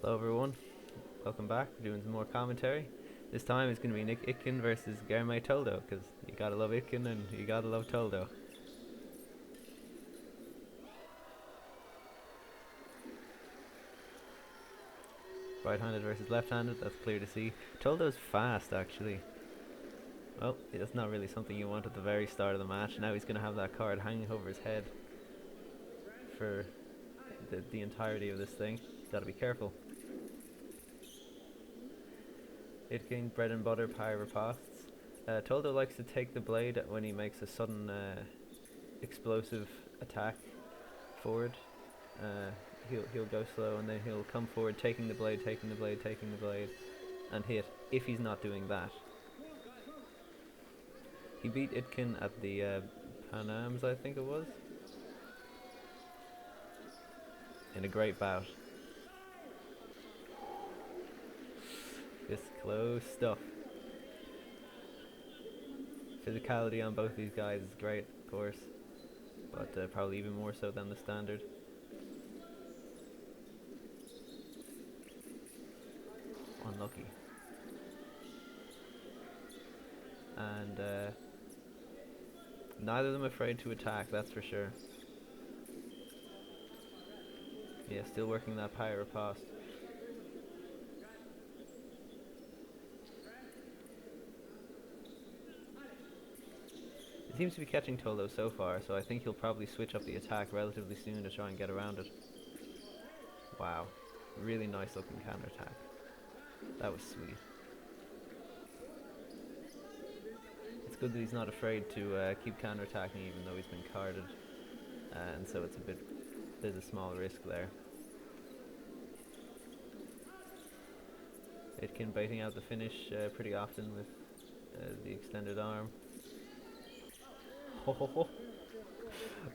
Hello everyone, welcome back. We're doing some more commentary. This time it's going to be Nick Itkin versus Guilherme Toldo, because you gotta love Itkin and you gotta love Toldo. Right-handed versus left-handed, that's clear to see. Toldo's fast actually. Well, that's not really something you want at the very start of the match. Now he's going to have that card hanging over his head for the entirety of this thing. Gotta be careful. Itkin, bread and butter, power riposts. Toldo likes to take the blade when he makes a sudden explosive attack forward. He'll go slow and then he'll come forward, taking the blade, and hit. If he's not doing that, he beat Itkin at the Pan Ams, I think it was, in a great bout. Just close stuff. Physicality on both these guys is great, of course, but probably even more so than the standard. Unlucky. And neither of them afraid to attack, that's for sure. Yeah, still working that power riposte. It seems to be catching Toldo so far, so I think he'll probably switch up the attack relatively soon to try and get around it. Wow, really nice looking counter attack. That was sweet. It's good that he's not afraid to keep counter attacking even though he's been carded, and so there's a small risk there. Itkin baiting out the finish pretty often with the extended arm.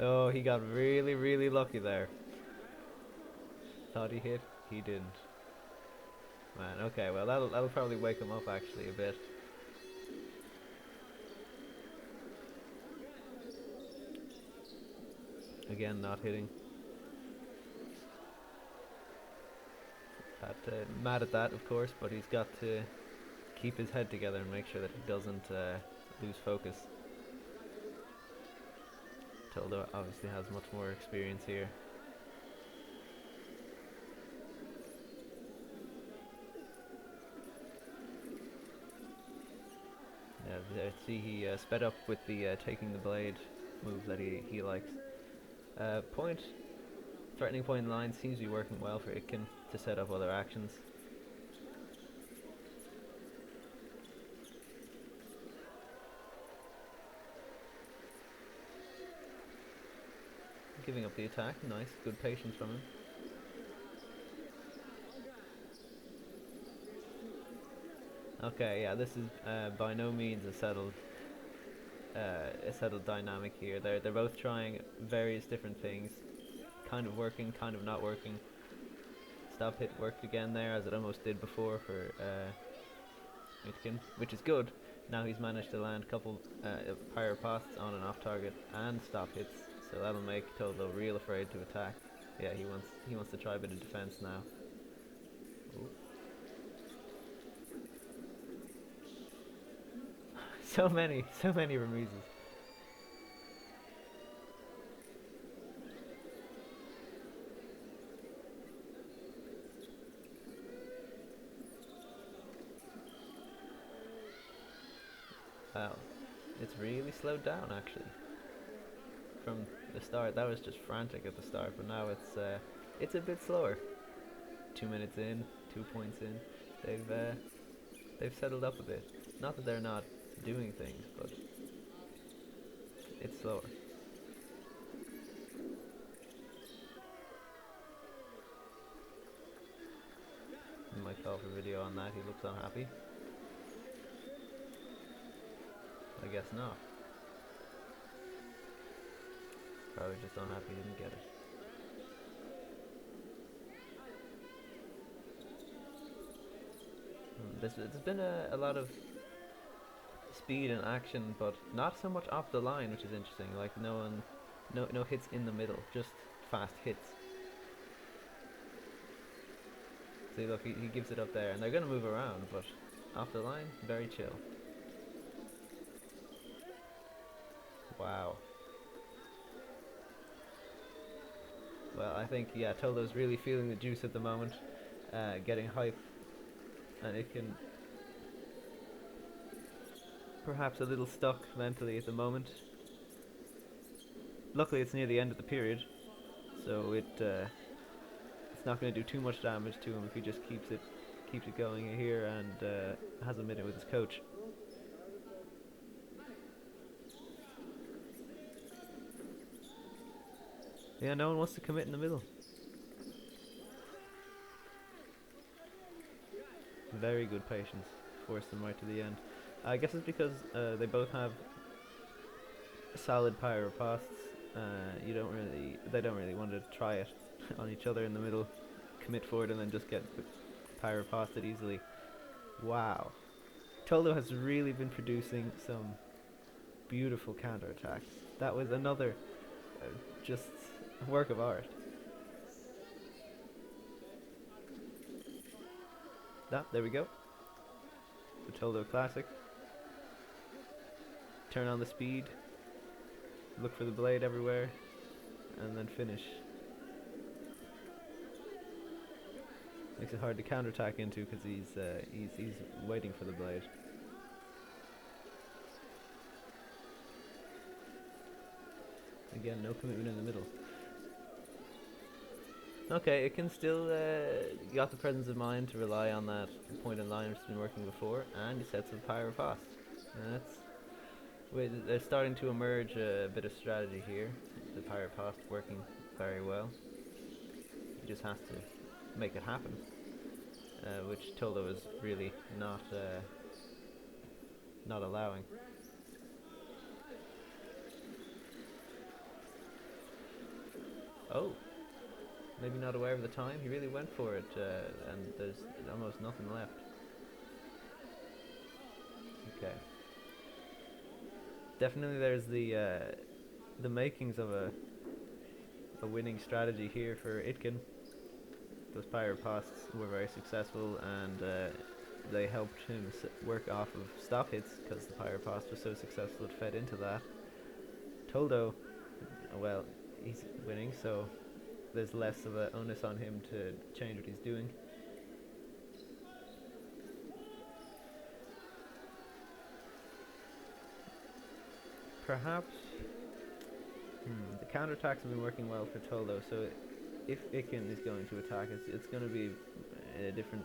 Oh, he got really lucky there. Thought he hit, he didn't. Man, okay, well that'll probably wake him up actually a bit. Again, not hitting. Mad at that, of course, but he's got to keep his head together and make sure that he doesn't lose focus. Toldo obviously has much more experience here. Yeah, see he sped up with the taking the blade move that he likes. Threatening point line seems to be working well for Itkin to set up other actions. Giving up the attack, nice, good patience from him. Okay, yeah, this is by no means a settled dynamic here. They're both trying various different things, kind of working, kind of not working. Stop hit worked again there, as it almost did before for Itkin, which is good. Now he's managed to land a couple power ripostes on and off target and stop hits, so that'll make Toldo real afraid to attack. Yeah, he wants to try a bit of defense now. Ooh. so many remises. Wow, it's really slowed down actually. From the start, that was just frantic at the start, but now it's a bit slower. 2 minutes in, 2 points in, they've settled up a bit. Not that they're not doing things, but it's slower. We might call for video on that. He looks unhappy. I guess not. Probably just unhappy he didn't get it. There's been a lot of speed and action, but not so much off the line, which is interesting. Like no hits in the middle, just fast hits. See, look, he gives it up there, and they're going to move around, but off the line, very chill. Wow. Well, I think, yeah, Toldo's really feeling the juice at the moment, getting hype, and it can perhaps a little stuck mentally at the moment. Luckily, it's near the end of the period, so it's not going to do too much damage to him if he just keeps it going here and has a minute with his coach. Yeah, no one wants to commit in the middle. Very good patience, forced them right to the end. I guess it's because they both have solid pyro pasts. They don't really want to try it on each other in the middle, commit forward, and then just get pyro pasted easily. Wow, Toldo has really been producing some beautiful counter attacks. That was another just work of art. There we go. The Toldo classic. Turn on the speed, look for the blade everywhere, and then finish. Makes it hard to counterattack into because he's waiting for the blade. Again, no commitment in the middle. Okay, it can still got the presence of mind to rely on that point in line which has been working before, and he sets up pyro fast. They're starting to emerge a bit of strategy here. The pyro fast working very well. He just has to make it happen, which Toldo is really not allowing. Oh, maybe not aware of the time. He really went for it, and there's almost nothing left. Okay. Definitely, there's the makings of a winning strategy here for Itkin. Those pyro pasts were very successful, and they helped him work off of stop hits because the pyro past was so successful. It fed into that. Toldo, well, he's winning, so there's less of an onus on him to change what he's doing. Perhaps the counterattacks have been working well for Toldo, so if Itkin is going to attack, it's going to be in a different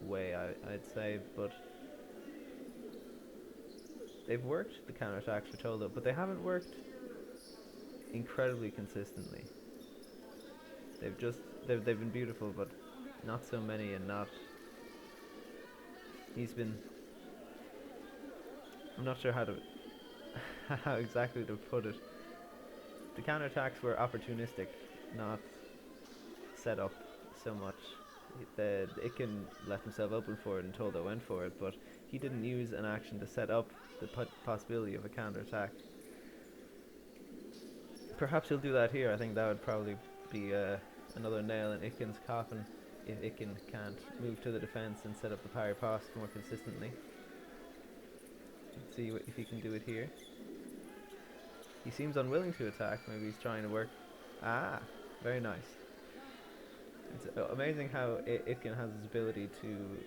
way, I'd say, but they've worked the counterattacks for Toldo, but they haven't worked incredibly consistently. They've been beautiful, but not so many, and not. I'm not sure how exactly to put it. The counterattacks were opportunistic, not set up so much. Itkin left himself open for it and Toldo went for it, but he didn't use an action to set up the possibility of a counterattack. Perhaps he'll do that here. I think that would probably be another nail in Itkin's coffin if Itkin can't move to the defense and set up the parry pass more consistently. Let's see if he can do it here. He seems unwilling to attack. Maybe he's trying to work. Ah, very nice. It's amazing how Itkin has his ability to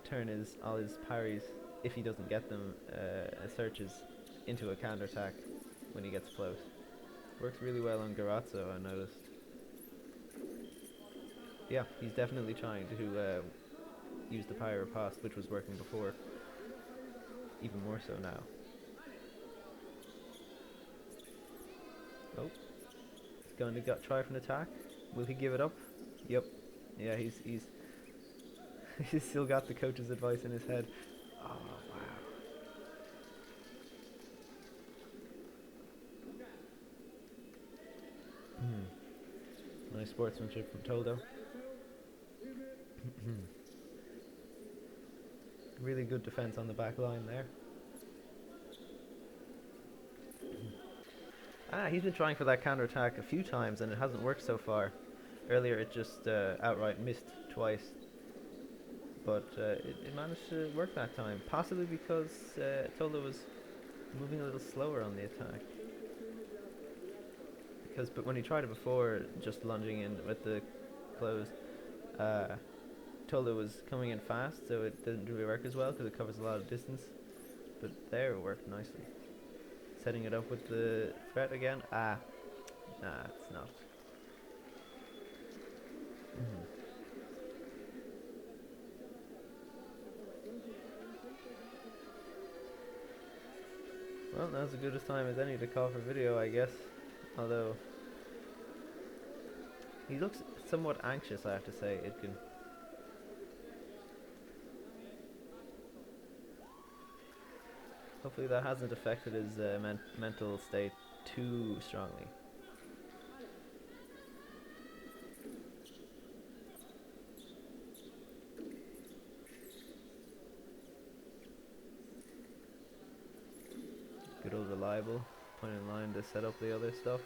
turn all his parries, if he doesn't get them, searches into a counterattack when he gets close. Works really well on Garazzo, I noticed. Yeah, he's definitely trying to use the pyro pass, which was working before. Even more so now. Oh, he's going to try for an attack. Will he give it up? Yep. Yeah, he's he's still got the coach's advice in his head. Oh wow. Nice sportsmanship from Toldo. Really good defense on the back line there. He's been trying for that counter-attack a few times and it hasn't worked so far. Earlier it just outright missed twice. but it managed to work that time. Possibly because Toldo was moving a little slower on the attack. But when he tried it before, just lunging in with the close, uh, Toldo was coming in fast, so it didn't really work as well because it covers a lot of distance. But there it worked nicely. Setting it up with the threat again. Nah, it's not. Mm-hmm. Well, now's as good a time as any to call for video, I guess. Although he looks somewhat anxious, I have to say, Itkin. Hopefully that hasn't affected his mental state too strongly. Good old reliable, point in line to set up the other stuff.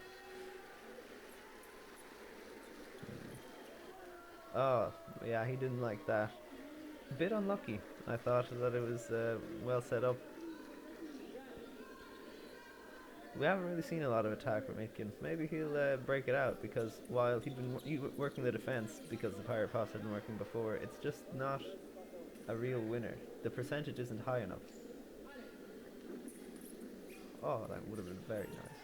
Oh, yeah, he didn't like that. A bit unlucky. I thought that it was well set up. We haven't really seen a lot of attack from Itkin. Maybe he'll break it out, because while he'd been working the defense because the Pirate Pass had been working before, it's just not a real winner. The percentage isn't high enough. Oh, that would have been very nice.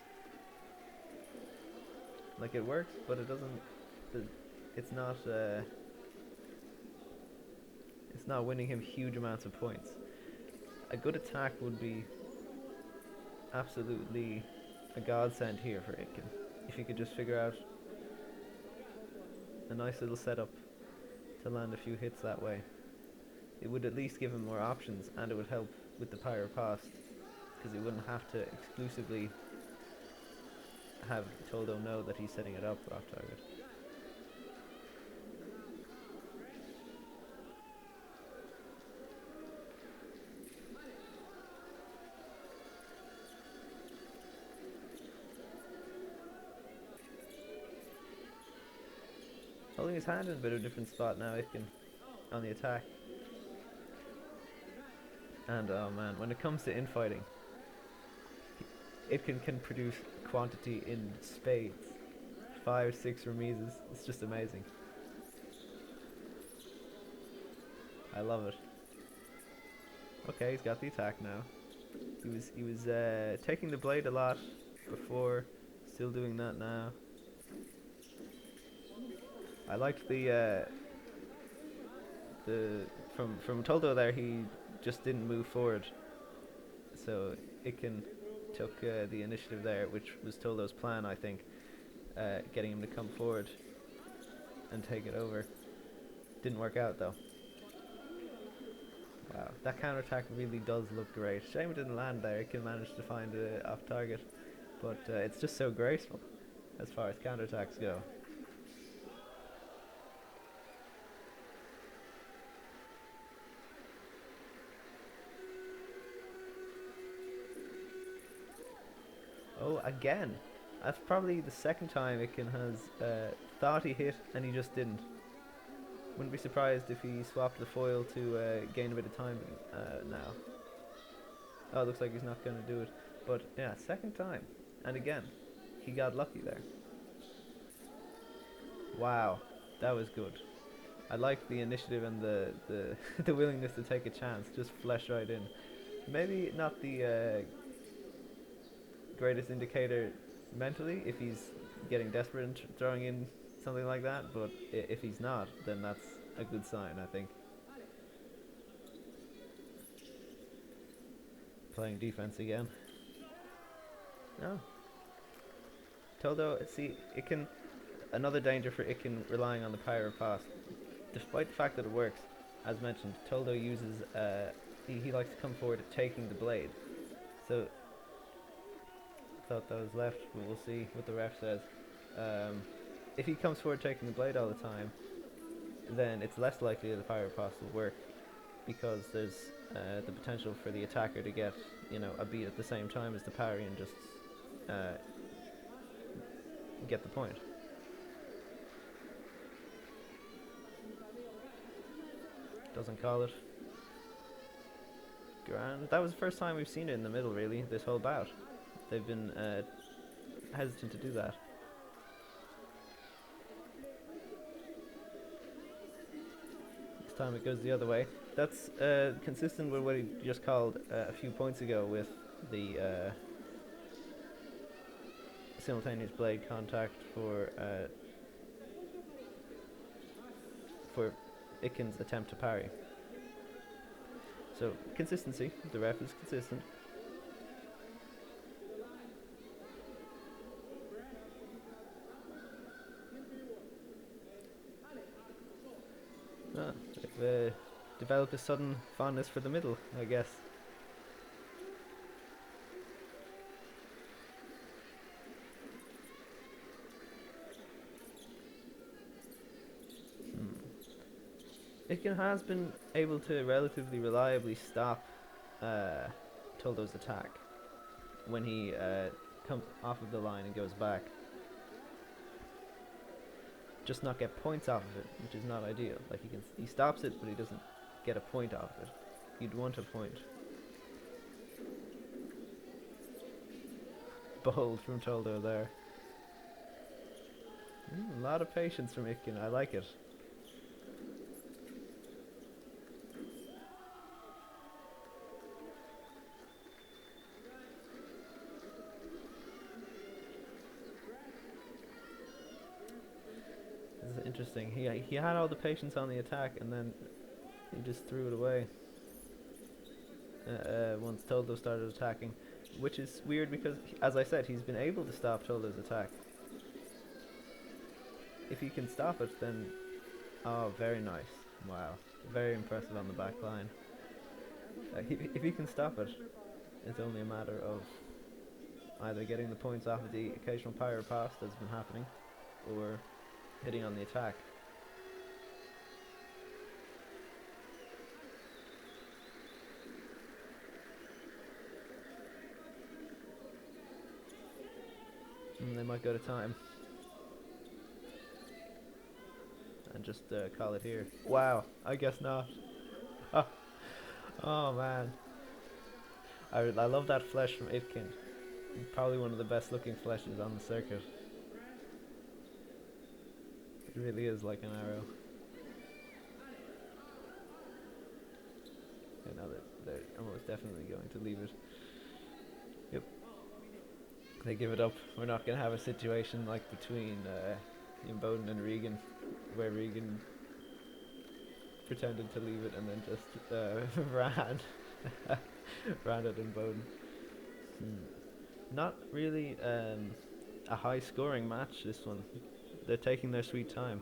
Like, it works, but it doesn't. It's not. It's not winning him huge amounts of points. A good attack would be absolutely a godsend here for Itkin. If he could just figure out a nice little setup to land a few hits that way, it would at least give him more options, and it would help with the Pirate Pass, because he wouldn't have to exclusively have Toldo know that he's setting it up off target. Holding his hand in a bit of a different spot now, Itkin, on the attack. And oh man, when it comes to infighting, Itkin can produce quantity in spades. 5, 6 remises. It's just amazing. I love it. Okay, he's got the attack now. He was taking the blade a lot before, still doing that now. I liked the from Toldo there. He just didn't move forward, so Itkin took the initiative there, which was Toldo's plan, I think, getting him to come forward and take it over. Didn't work out though. Wow, that counterattack really does look great. Shame it didn't land there. Itkin managed to find it off target, but it's just so graceful as far as counterattacks go. Oh, again. That's probably the second time Itkin has thought he hit and he just didn't. Wouldn't be surprised if he swapped the foil to gain a bit of time now. Oh, looks like he's not going to do it. But yeah, second time. And again, he got lucky there. Wow, that was good. I like the initiative and the the willingness to take a chance, just flesh right in. Maybe not the greatest indicator mentally if he's getting desperate and throwing in something like that, but if he's not, then that's a good sign, I think. Playing defense again. No. Toldo, see, Itkin, another danger for Itkin relying on the Pirate Pass. Despite the fact that it works, as mentioned, Toldo uses, he likes to come forward taking the blade. So, thought that was left, but we'll see what the ref says. If he comes forward taking the blade all the time, then it's less likely that the Pirate Pass will work, because there's the potential for the attacker to get, a beat at the same time as the parry and just get the point. Doesn't call it. Grand. That was the first time we've seen it in the middle, really, this whole bout. They've been hesitant to do that. This time it goes the other way. That's consistent with what he just called a few points ago with the simultaneous blade contact for Itkin's attempt to parry. So consistency, the ref is consistent. They've developed a sudden fondness for the middle, I guess. Itkin has been able to relatively reliably stop Toldo's attack when he comes off of the line and goes back. Just not get points off of it, which is not ideal. Like he stops it, but he doesn't get a point off of it. You'd want a point. Bold from Toldo there. A lot of patience from Itkin. I like it. Interesting. He had all the patience on the attack, and then he just threw it away once Toldo started attacking, which is weird because, as I said, he's been able to stop Toldo's attack. If he can stop it, then very nice. Wow, very impressive on the back line. If he can stop it, it's only a matter of either getting the points off of the occasional pyro pass that's been happening, or hitting on the attack. They might go to time and just call it here. Wow, I guess not. Oh man, I love that flesh from Itkin. Probably one of the best looking fleshes on the circuit. It really is like an arrow. I know that they're almost definitely going to leave it. Yep. They give it up. We're not going to have a situation like between Bowden and Regan, where Regan pretended to leave it and then just ran it in Bowden. Not really a high scoring match, this one. They're taking their sweet time.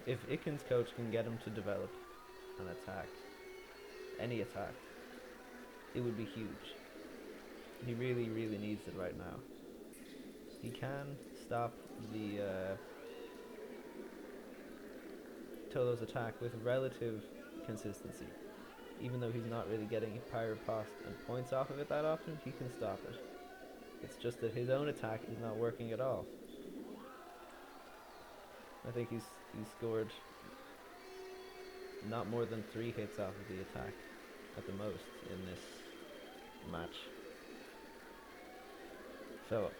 If Itkin's coach can get him to develop an attack, any attack, it would be huge. He really, really needs it right now. He can stop the Toldo's attack with relative consistency. Even though he's not really getting pyro pass and points off of it that often, he can stop it. It's just that his own attack is not working at all. I think he's scored not more than 3 hits off of the attack at the most in this match. So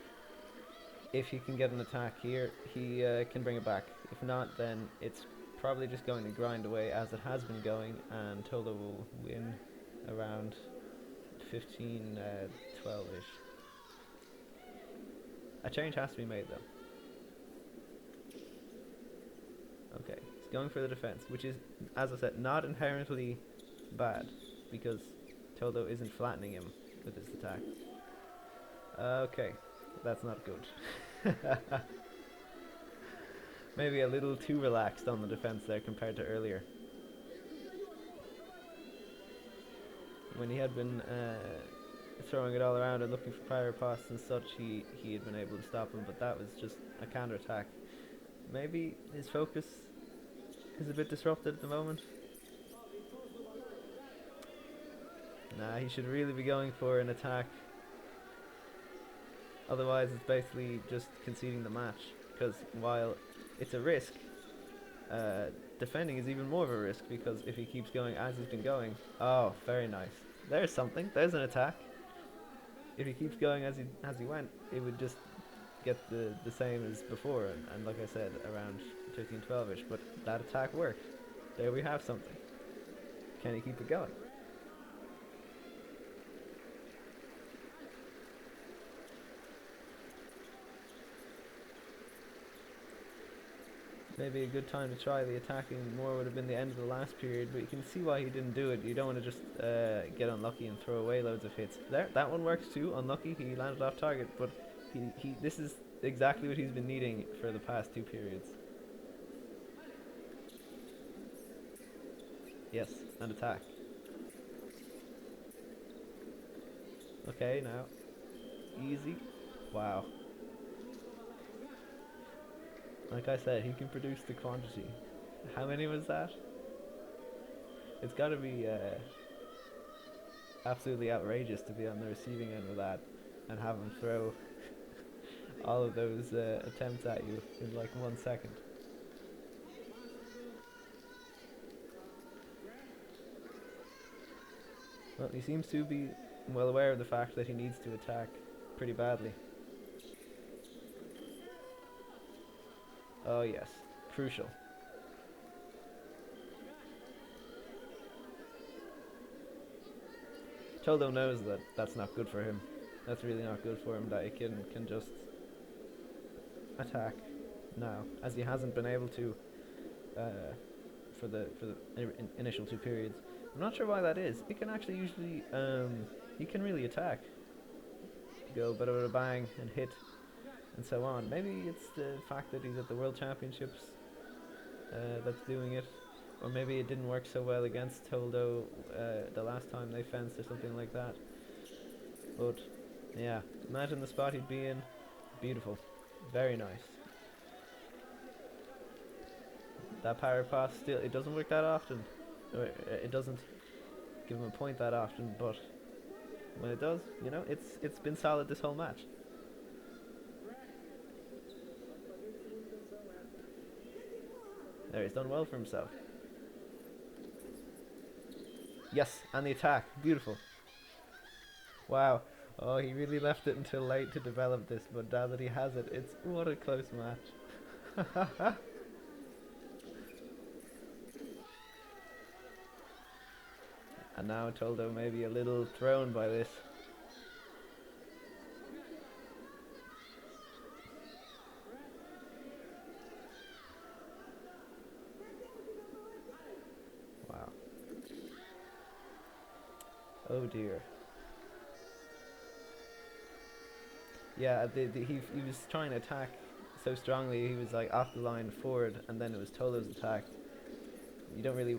if he can get an attack here, he can bring it back. If not, then it's probably just going to grind away as it has been going, and Toldo will win around 15-12 ish. A change has to be made though. Okay, he's going for the defense, which is, as I said, not inherently bad, because Toldo isn't flattening him with his attack. Okay, that's not good. Maybe a little too relaxed on the defense there compared to earlier. When he had been throwing it all around and looking for pyro pass and such, he had been able to stop him, but that was just a counter attack. Maybe his focus is a bit disrupted at the moment. Nah, he should really be going for an attack. Otherwise, it's basically just conceding the match. Because while it's a risk, uh, defending is even more of a risk because if he keeps going as he's been going, oh, very nice. There's something. There's an attack. If he keeps going as he went, it would just get the same as before. And like I said, around 13-12ish. But that attack worked. There we have something. Can he keep it going? Maybe a good time to try the attacking more would have been the end of the last period, but you can see why he didn't do it. You don't want to just get unlucky and throw away loads of hits. There, that one worked too. Unlucky, he landed off target, but he this is exactly what he's been needing for the past two periods. Yes, and attack. Okay, now easy. Wow. Like I said, he can produce the quantity. How many was that? It's got to be absolutely outrageous to be on the receiving end of that and have him throw all of those attempts at you in like 1 second. Well, he seems to be well aware of the fact that he needs to attack pretty badly. Oh yes, crucial. Toldo knows that that's not good for him. That's really not good for him that he can just attack now, as he hasn't been able to uh, for the initial two periods. I'm not sure why that is. He can actually usually he can really attack, go bit of a bang and hit and so on. Maybe it's the fact that he's at the World Championships that's doing it, or maybe it didn't work so well against Toldo the last time they fenced or something like that. But yeah, imagine the spot he'd be in. Beautiful, very nice. That power pass still, it doesn't work that often, or it doesn't give him a point that often, but when it does, you know, it's been solid this whole match. There, he's done well for himself. Yes, and the attack, beautiful. Wow. Oh, he really left it until late to develop this, but now that he has it, it's what a close match. And now Toldo may be a little thrown by this. Wow. Oh dear. Yeah, he was trying to attack so strongly, he was like off the line forward, and then it was Toldo's attack. You don't really,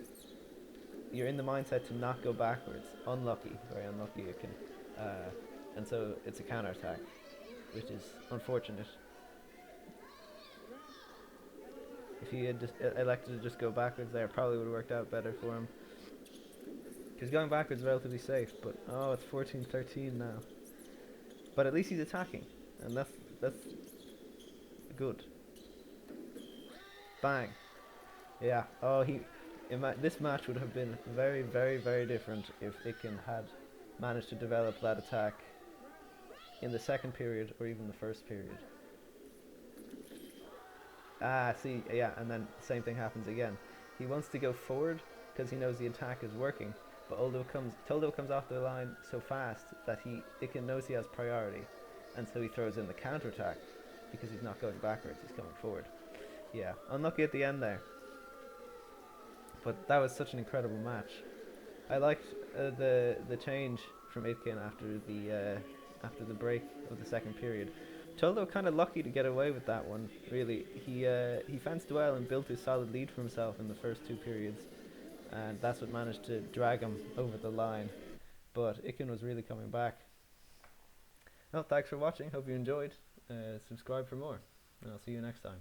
you're in the mindset to not go backwards. Unlucky, very unlucky. It can, and so it's a counter attack, which is unfortunate. If he had just elected to just go backwards there, probably would have worked out better for him. Because going backwards is relatively safe, but oh, it's 14-13 now. But at least he's attacking, and that's good. Bang. Yeah. Oh, this match would have been very, very, very different if Itkin had managed to develop that attack in the second period or even the first period. Ah, see, yeah, and then the same thing happens again. He wants to go forward because he knows the attack is working, but Toldo comes off the line so fast that Itkin knows he has priority, and so he throws in the counter attack because he's not going backwards, he's going forward. Yeah, unlucky at the end there. But that was such an incredible match. I liked the change from Itkin after the break of the second period. Toldo kind of lucky to get away with that one. Really, he fenced well and built a solid lead for himself in the first two periods, and that's what managed to drag him over the line. But Itkin was really coming back. Well, thanks for watching. Hope you enjoyed. Subscribe for more, and I'll see you next time.